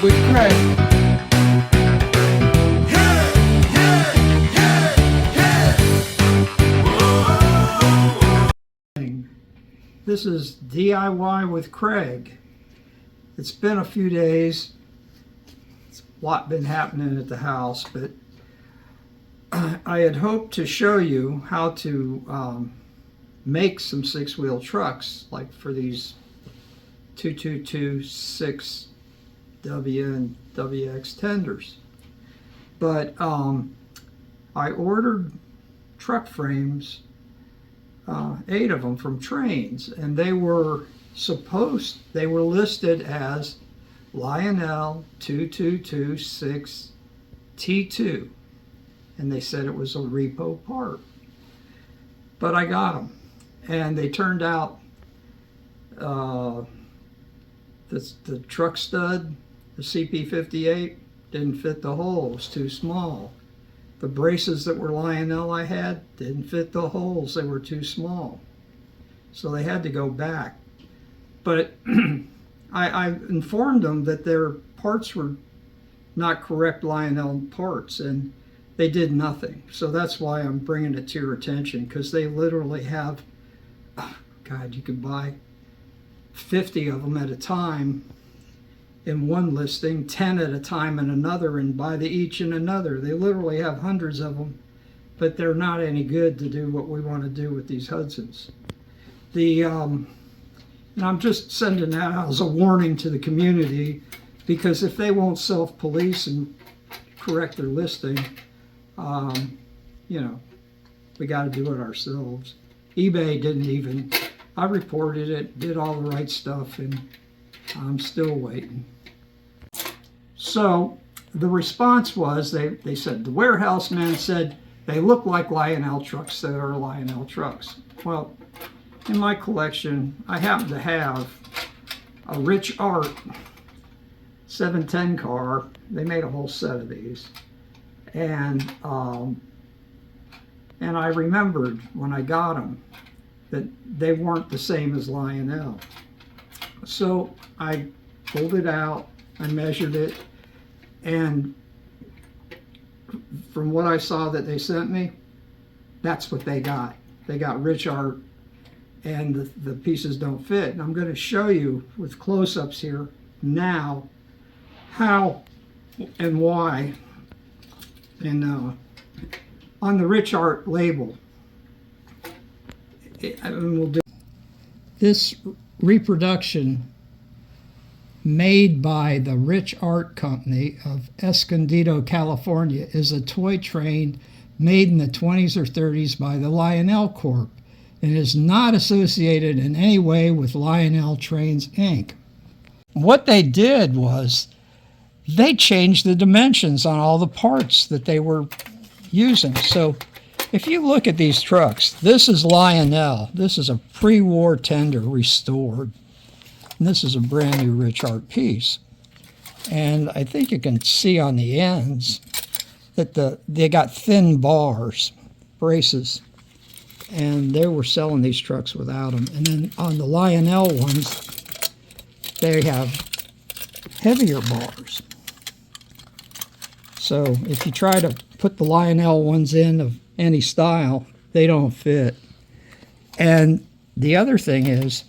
with Craig. This is DIY with Craig. It's been a few days. It's a lot been happening at the house, but I had hoped to show you how to make some six-wheel trucks, like for these 2226 W and WX tenders. But I ordered truck frames, 8 of them from Trainz, and they were listed as Lionel 2226 T2, and they said it was a repo part. But I got them, and they turned out the truck stud, the CP58, didn't fit the hole. It was too small. The braces that were Lionel I had didn't fit the holes. They were too small. So they had to go back. But I informed them that their parts were not correct Lionel parts, and they did nothing. So that's why I'm bringing it to your attention, because they literally have, oh God, you could buy 50 of them at a time in one listing, 10 at a time in another, and buy the each in another. They literally have hundreds of them, but they're not any good to do what we want to do with these Hudsons. And I'm just sending that out as a warning to the community, because if they won't self-police and correct their listing, you know, we got to do it ourselves. eBay didn't even, I reported it, did all the right stuff, and I'm still waiting. So the response was, they said, the warehouse man said they look like Lionel trucks that are Lionel trucks. Well, in my collection, I happen to have a Rich Art 710 car. They made a whole set of these. And I remembered when I got them that they weren't the same as Lionel. So I pulled it out, I measured it, and from what I saw that they sent me, that's what they got. They got Rich Art, and the pieces don't fit. And I'm going to show you with close-ups here now how and why. And on the Rich Art label, we'll do this reproduction made by the Rich Art Company of Escondido, California, is a toy train made in the 20s or 30s by the Lionel Corp. and is not associated in any way with Lionel Trainz, Inc. What they did was they changed the dimensions on all the parts that they were using. So if you look at these trucks, this is Lionel. This is a pre-war tender restored. And this is a brand new Rich Art piece. And I think you can see on the ends that they got thin bars, braces, and they were selling these trucks without them. And then on the Lionel ones, they have heavier bars. So if you try to put the Lionel ones in of any style, they don't fit. And the other thing is,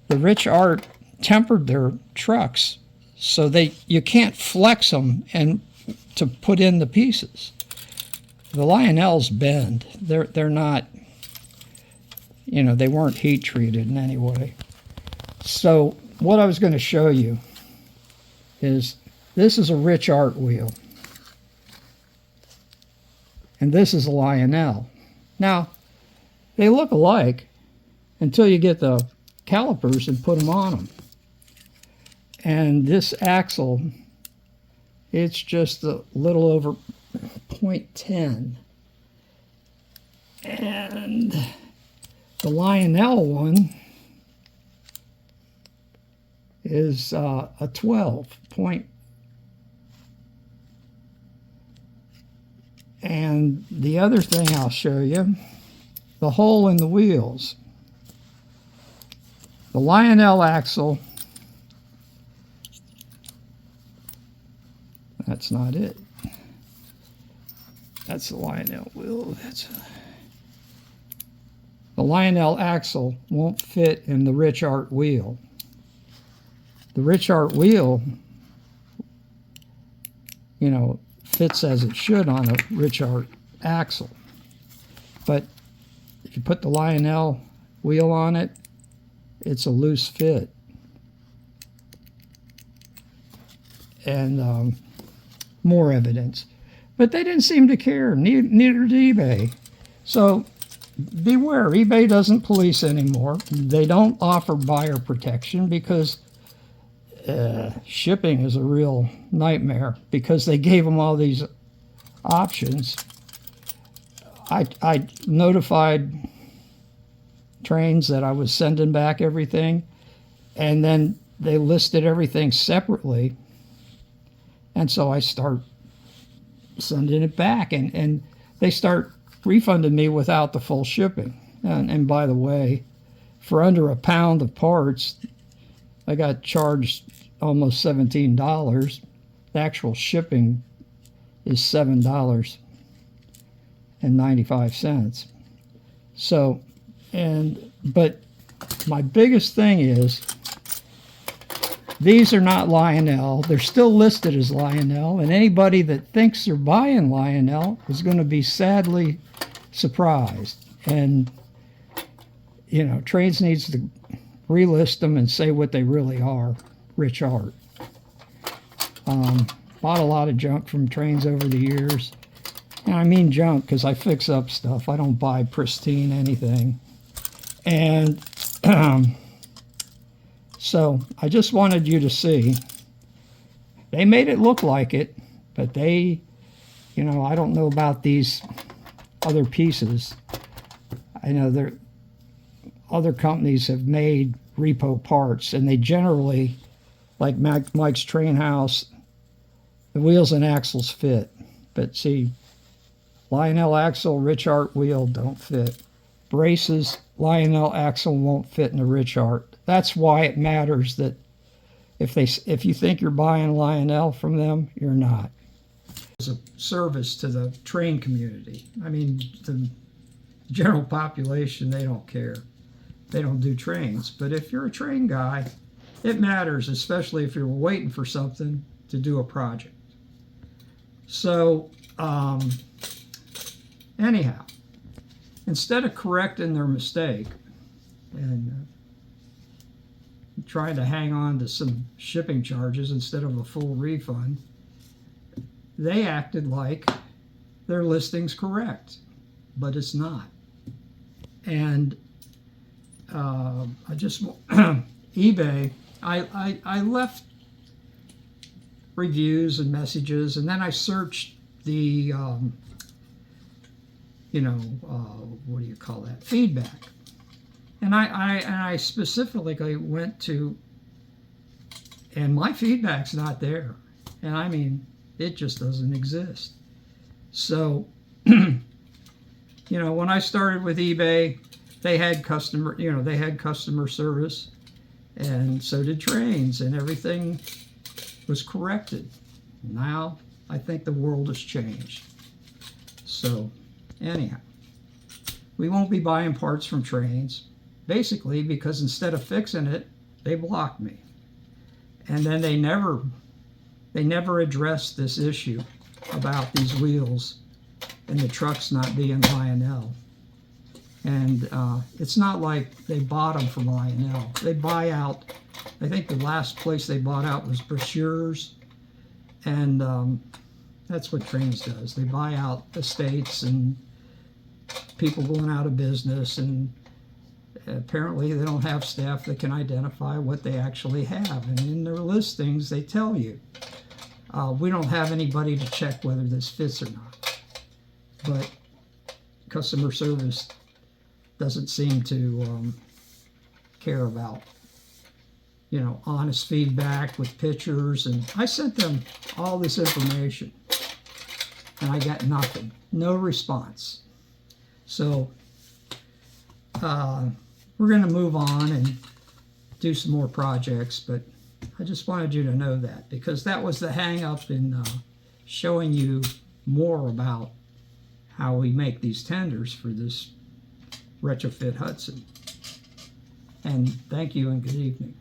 the Rich Art tempered their trucks so you can't flex them and to put in the pieces. The Lionels bend. They're not, they weren't heat treated in any way. So what I was going to show you is, this is a Rich Art wheel. And this is a Lionel. Now, they look alike until you get the calipers and put them on them. And this axle, it's just a little over 0.10. And the Lionel one is a 12 point. And the other thing I'll show you, the hole in the wheels. The Lionel axle that's not it. That's the Lionel wheel. The Lionel axle won't fit in the Rich Art wheel. The Rich Art wheel, you know, fits as it should on a Rich Art axle. But if you put the Lionel wheel on it, it's a loose fit. And more evidence. But they didn't seem to care, neither did eBay. So beware, eBay doesn't police anymore. They don't offer buyer protection because shipping is a real nightmare because they gave them all these options. I notified Trainz that I was sending back everything, and then they listed everything separately. And so I start sending it back, and they start refunding me without the full shipping. And by the way, for under a pound of parts, I got charged almost $17. The actual shipping is $7.95. So, but my biggest thing is, these are not Lionel. They're still listed as Lionel, and anybody that thinks they're buying Lionel is going to be sadly surprised. And, you know, Trainz needs to relist them and say what they really are, Rich Art. Bought a lot of junk from Trainz over the years. And I mean junk because I fix up stuff. I don't buy pristine anything. And so I just wanted you to see. They made it look like it, but they, you know, I don't know about these other pieces. I know there other companies have made repo parts, and they generally, like Mike's Train House, the wheels and axles fit. But see, Lionel axle, Rich Art wheel don't fit. Braces, Lionel axle won't fit in the Rich Art. That's why it matters that if you think you're buying Lionel from them, you're not. It's a service to the train community. I mean, the general population, they don't care. They don't do trains. But if you're a train guy, it matters, especially if you're waiting for something to do a project. So, anyhow, instead of correcting their mistake and trying to hang on to some shipping charges instead of a full refund, they acted like their listing's correct, but it's not. And I just eBay, I left reviews and messages, and then I searched the what do you call that, feedback. And I specifically went to, and my feedback's not there. And I mean, it just doesn't exist. So, you know, when I started with eBay, they had customer service, and so did Trainz, and everything was corrected. Now, I think the world has changed. So, anyhow, we won't be buying parts from Trainz. Basically, because instead of fixing it, they blocked me. And then they never addressed this issue about these wheels and the trucks not being Lionel. And it's not like they bought them from Lionel. They buy out, I think the last place they bought out was Brochures. And that's what Trainz does. They buy out estates and people going out of business, and apparently they don't have staff that can identify what they actually have. And in their listings, they tell you, we don't have anybody to check whether this fits or not. But customer service doesn't seem to care about, you know, honest feedback with pictures. And I sent them all this information, and I got nothing, no response. So we're going to move on and do some more projects, but I just wanted you to know that, because that was the hang up in showing you more about how we make these tenders for this retrofit Hudson. And thank you and good evening.